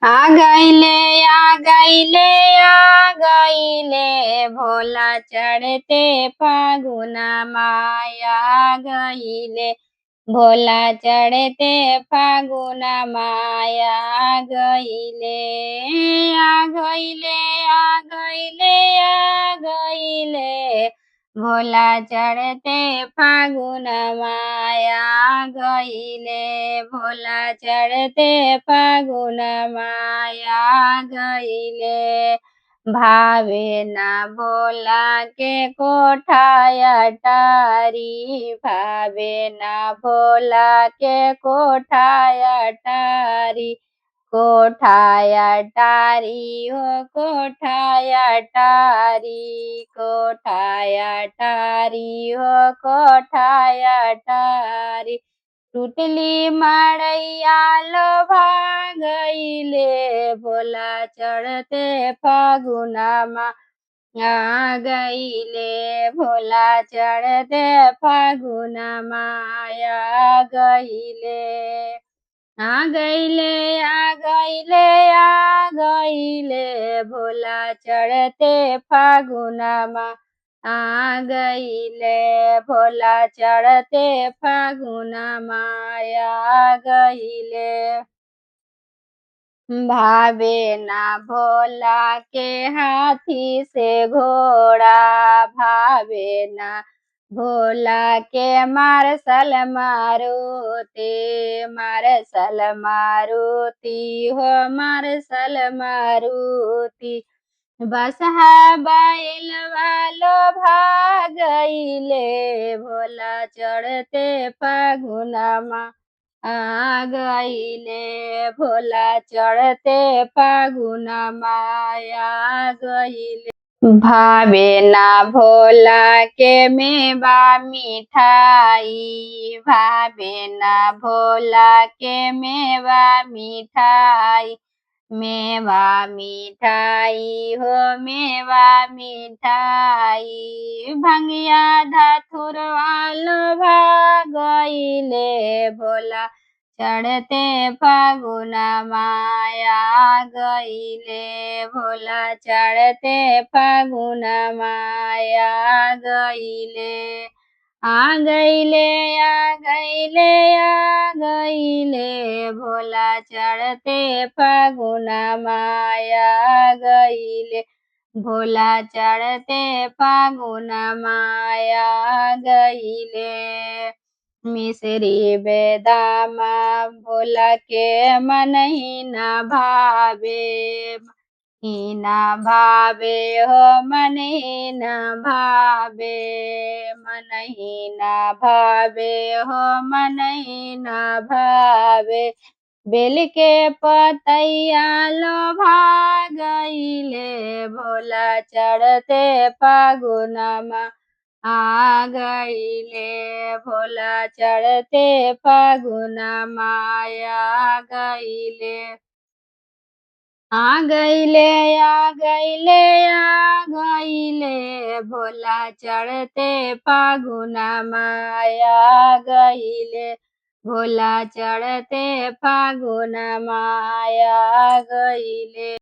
आ गईले आ गईले भोला चढ़ते फागुना माया गईले भोला चढ़ते फागुना माया गईले आ गईले आ गईले आ गईले भोला चढ़ते फागुन माया गईले भोला चढ़ते फागुन माया गईले भावे ना भोला के कोठाया टारी भावे ना भोला के कोठाया टारी कोठाया टारी हो कोठाया टारी कोठाया टारी हो कोठाया टारी टूटली मड़ैया लो भागइले भोला चढ़ते फागुनमा आ गईले भोला चढ़ते फागुनमा आ गईले आ गईले आ गईले आ गईले भोला चढ़ते फागुनमा आ गईले भोला चढ़ते फागुनमा आ गईले भावे ना भोला के हाथी से घोड़ा भावे ना भोला के मार्शल मारुति हो मार्शल मारुति बसहा बैल वालो भागइले भोला चढ़ते फागुनमा आ गईले भोला चढ़ते फागुनमा आ गईले भावे ना भोला के मेवा मिठाई भावे ना भोला के मेवा मिठाई मेवा मिठाई हो मेवा मिठाई भंगिया धतुर वालो भागइले भोला चढ़ते फागुना माया गईले भोला चढ़ते फागुना माया गईले आ गईले आ गईले आ गईले भोला चढ़ते फागुना माया गईले भोला चढ़ते फागुना माया गईले मिश्री बेदामा भोला के मन ही न भावे हीना भावे हो मन ही न भावे मन ही न भावे हो मन ही न भावे बेल के पतैया लो भागइले भोला चढ़ते फागुनमा आ गईले भोला चढ़ते फागुनमा आ गईले आ गईले आ गईले आ गईले भोला चढ़ते फागुनमा आ गईले भोला चढ़ते फागुनमा आ गईले।